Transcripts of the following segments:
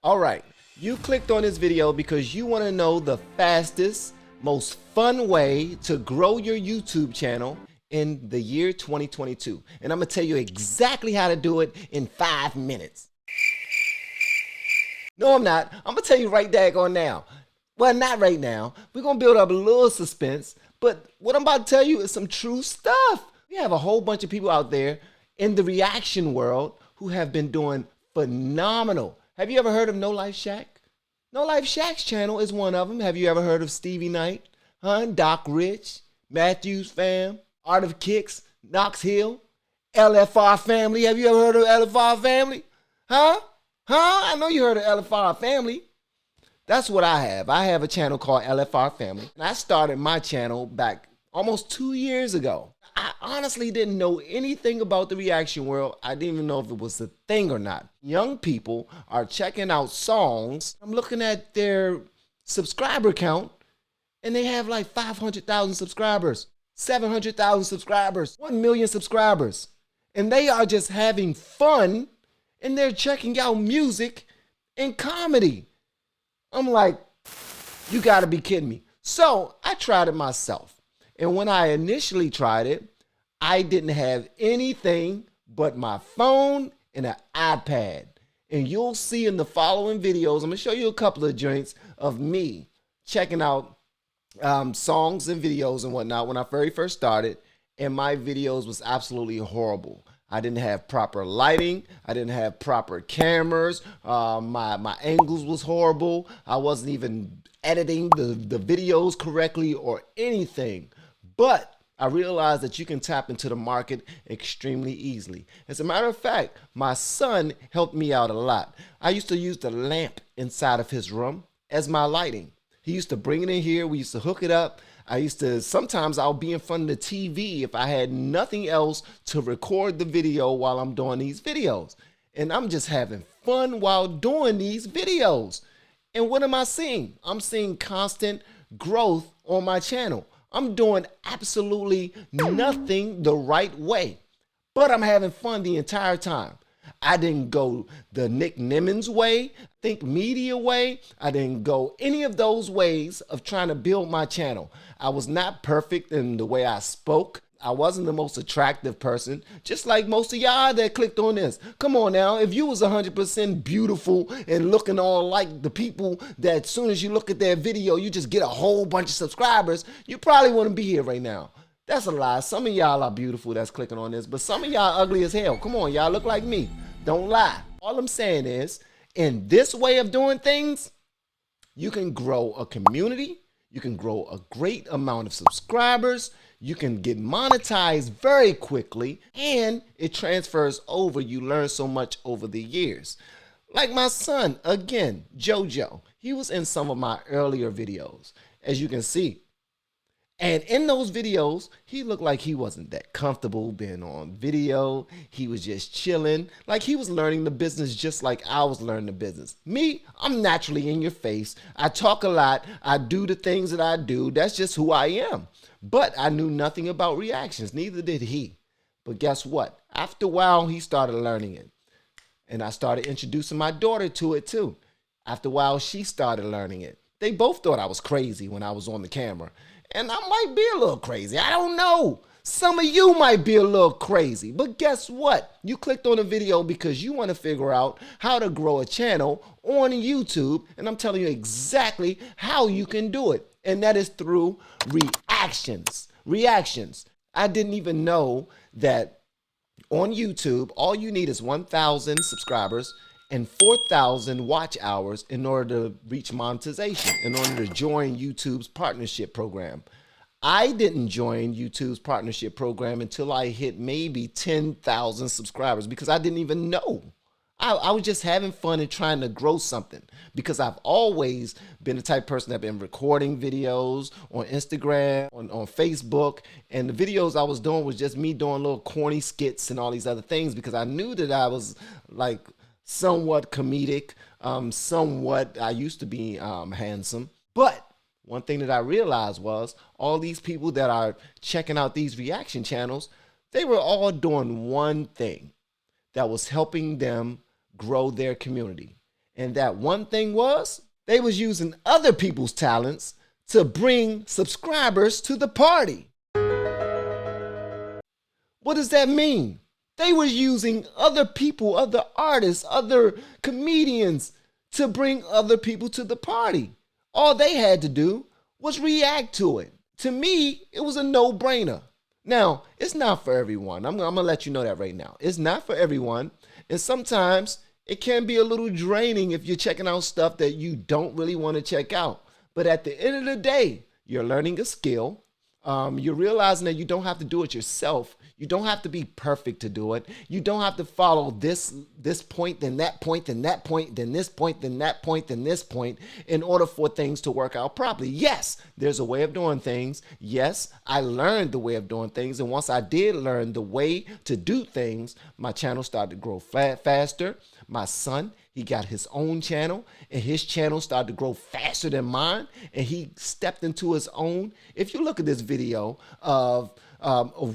All right, you clicked on this video because you want to know the fastest, most fun way to grow your YouTube channel in the year 2022. And I'm going to tell you exactly how to do it in 5 minutes. No, I'm not. I'm going to tell you right daggone now. Well, not right now. We're going to build up a little suspense, but what I'm about to tell you is some true stuff. We have a whole bunch of people out there in the reaction world who have been doing phenomenal. Have you ever heard of No Life Shack? No Life Shack's channel is one of them. Have you ever heard of Stevie Knight? Doc Rich, Matthews Fam, Art of Kicks, Knox Hill, LFR Family. Have you ever heard of LFR Family? I know you heard of LFR Family. That's what I have. I have a channel called LFR Family. And I started my channel back almost 2 years ago. I honestly didn't know anything about the reaction world. I didn't even know if it was a thing or not. Young people are checking out songs. I'm looking at their subscriber count, and they have like 500,000 subscribers, 700,000 subscribers, 1 million subscribers. And they are just having fun, and they're checking out music and comedy. I'm like, you gotta be kidding me. So I tried it myself. And when I initially tried it, I didn't have anything but my phone and an iPad. And you'll see in the following videos, I'm gonna show you a couple of joints of me checking out songs and videos and whatnot when I very first started. And my videos was absolutely horrible. I didn't have proper lighting. I didn't have proper cameras. My angles was horrible. I wasn't even editing the videos correctly or anything. But I realized that you can tap into the market extremely easily. As a matter of fact, my son helped me out a lot. I used to use the lamp inside of his room as my lighting. He used to bring it in here. We used to hook it up. Sometimes I'll be in front of the TV if I had nothing else to record the video while I'm doing these videos. And I'm just having fun while doing these videos. And what am I seeing? I'm seeing constant growth on my channel. I'm doing absolutely nothing the right way, but I'm having fun the entire time. I didn't go the Nick Nimmons way, Think Media way. I didn't go any of those ways of trying to build my channel. I was not perfect in the way I spoke. I wasn't the most attractive person, just like most of y'all that clicked on this. Come on now, if you was 100% beautiful and looking all like the people that as soon as you look at their video, you just get a whole bunch of subscribers, you probably wouldn't be here right now. That's a lie. Some of y'all are beautiful that's clicking on this, but some of y'all ugly as hell. Come on, y'all look like me. Don't lie. All I'm saying is, in this way of doing things, you can grow a community. You can grow a great amount of subscribers. You can get monetized very quickly, and it transfers over. You learn so much over the years. Like my son, again, JoJo. He was in some of my earlier videos, as you can see. And in those videos, he looked like he wasn't that comfortable being on video. He was just chilling, like he was learning the business just like I was learning the business. Me, I'm naturally in your face. I talk a lot. I do the things that I do. That's just who I am. But I knew nothing about reactions. Neither did he. But guess what? After a while, he started learning it. And I started introducing my daughter to it too. After a while, she started learning it. They both thought I was crazy when I was on the camera. And I might be a little crazy. I don't know. Some of you might be a little crazy. But guess what? You clicked on a video because you want to figure out how to grow a channel on YouTube. And I'm telling you exactly how you can do it. And that is through reactions. Reactions. I didn't even know that on YouTube, all you need is 1,000 subscribers and 4,000 watch hours in order to reach monetization, in order to join YouTube's partnership program. I didn't join YouTube's partnership program until I hit maybe 10,000 subscribers because I didn't even know. I was just having fun and trying to grow something because I've always been the type of person that been recording videos on Instagram, on Facebook, and the videos I was doing was just me doing little corny skits and all these other things because I knew that I was like somewhat comedic, I used to be handsome. But one thing that I realized was all these people that are checking out these reaction channels, they were all doing one thing that was helping them grow their community. And that one thing was they was using other people's talents to bring subscribers to the party. What does that mean? They were using other people, other artists, other comedians to bring other people to the party. All they had to do was react to it. To me, it was a no-brainer. Now, it's not for everyone. I'm going to let you know that right now. It's not for everyone. And sometimes it can be a little draining if you're checking out stuff that you don't really want to check out. But at the end of the day, you're learning a skill. You're realizing that you don't have to do it yourself. You don't have to be perfect to do it. You don't have to follow this point, then that point, then that point, then this point, then that point, then this point in order for things to work out properly. Yes, there's a way of doing things. Yes, I learned the way of doing things. And once I did learn the way to do things, my channel started to grow faster. My son, he got his own channel, and his channel started to grow faster than mine, and he stepped into his own. If you look at this video of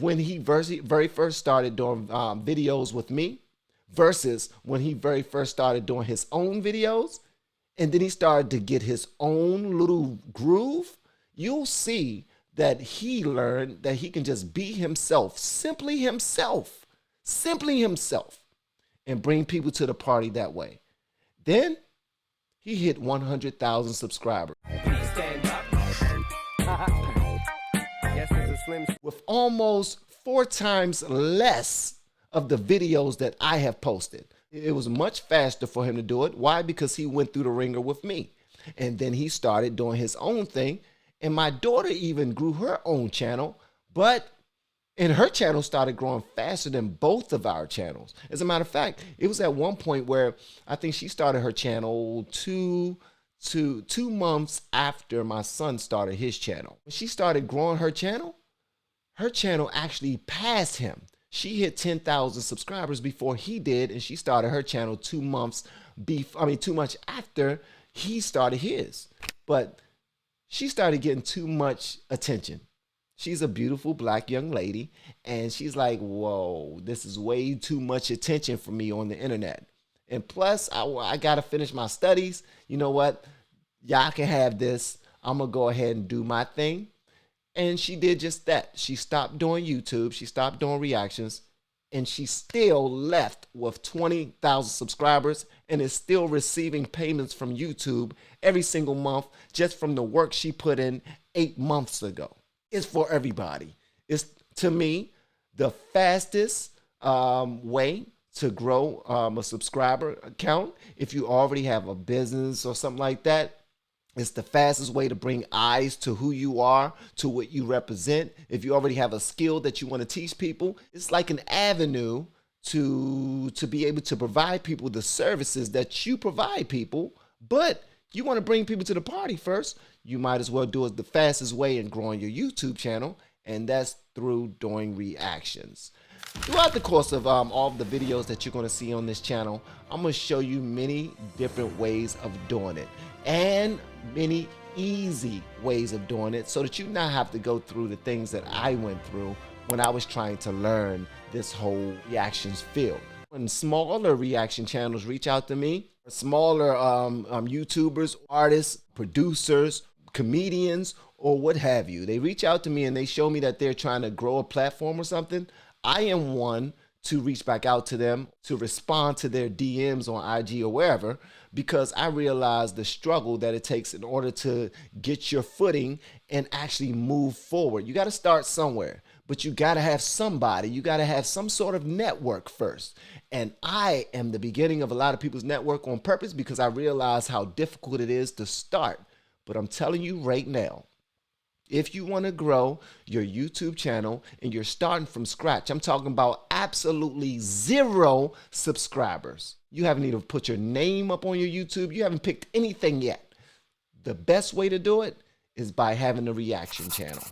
when he very first started doing videos with me versus when he very first started doing his own videos, and then he started to get his own little groove, you'll see that he learned that he can just be himself, simply himself, and bring people to the party that way. Then he hit 100,000 subscribers. With almost 4 times less of the videos that I have posted. It was much faster for him to do it. Why? Because he went through the ringer with me. And then he started doing his own thing. And my daughter even grew her own channel, and her channel started growing faster than both of our channels. As a matter of fact, it was at one point where I think she started her channel two months after my son started his channel. When she started growing her channel actually passed him. She hit 10,000 subscribers before he did, and she started her channel 2 months after he started his. But she started getting too much attention. She's a beautiful black young lady, and she's like, whoa, this is way too much attention for me on the internet. And plus, I got to finish my studies. You know what? Y'all can have this. I'm going to go ahead and do my thing. And she did just that. She stopped doing YouTube. She stopped doing reactions. And she still left with 20,000 subscribers and is still receiving payments from YouTube every single month just from the work she put in 8 months ago. It's for everybody. It's, to me, the fastest way to grow a subscriber account. If you already have a business or something like that, it's the fastest way to bring eyes to who you are, to what you represent. If you already have a skill that you want to teach people, it's like an avenue to be able to provide people the services that you provide people, but you want to bring people to the party first. You might as well do it the fastest way in growing your YouTube channel, and that's through doing reactions. Throughout the course of all of the videos that you're going to see on this channel, I'm going to show you many different ways of doing it and many easy ways of doing it so that you not have to go through the things that I went through when I was trying to learn this whole reactions field. When smaller reaction channels reach out to me, smaller YouTubers, artists, producers, comedians, or what have you, they reach out to me and they show me that they're trying to grow a platform or something, I am one to reach back out to them, to respond to their DMs on IG or wherever, because I realize the struggle that it takes in order to get your footing and actually move forward. You got to start somewhere, but you got to have somebody. You got to have some sort of network first. And I am the beginning of a lot of people's network on purpose because I realize how difficult it is to start. But I'm telling you right now, if you want to grow your YouTube channel and you're starting from scratch, I'm talking about absolutely 0 subscribers. You haven't even put your name up on your YouTube. You haven't picked anything yet. The best way to do it is by having a reaction channel.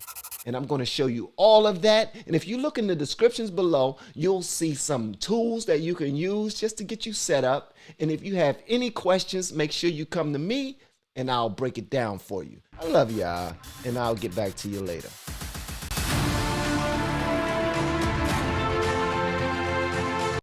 And I'm going to show you all of that. And if you look in the descriptions below, you'll see some tools that you can use just to get you set up. And if you have any questions, make sure you come to me and I'll break it down for you. I love y'all, and I'll get back to you later.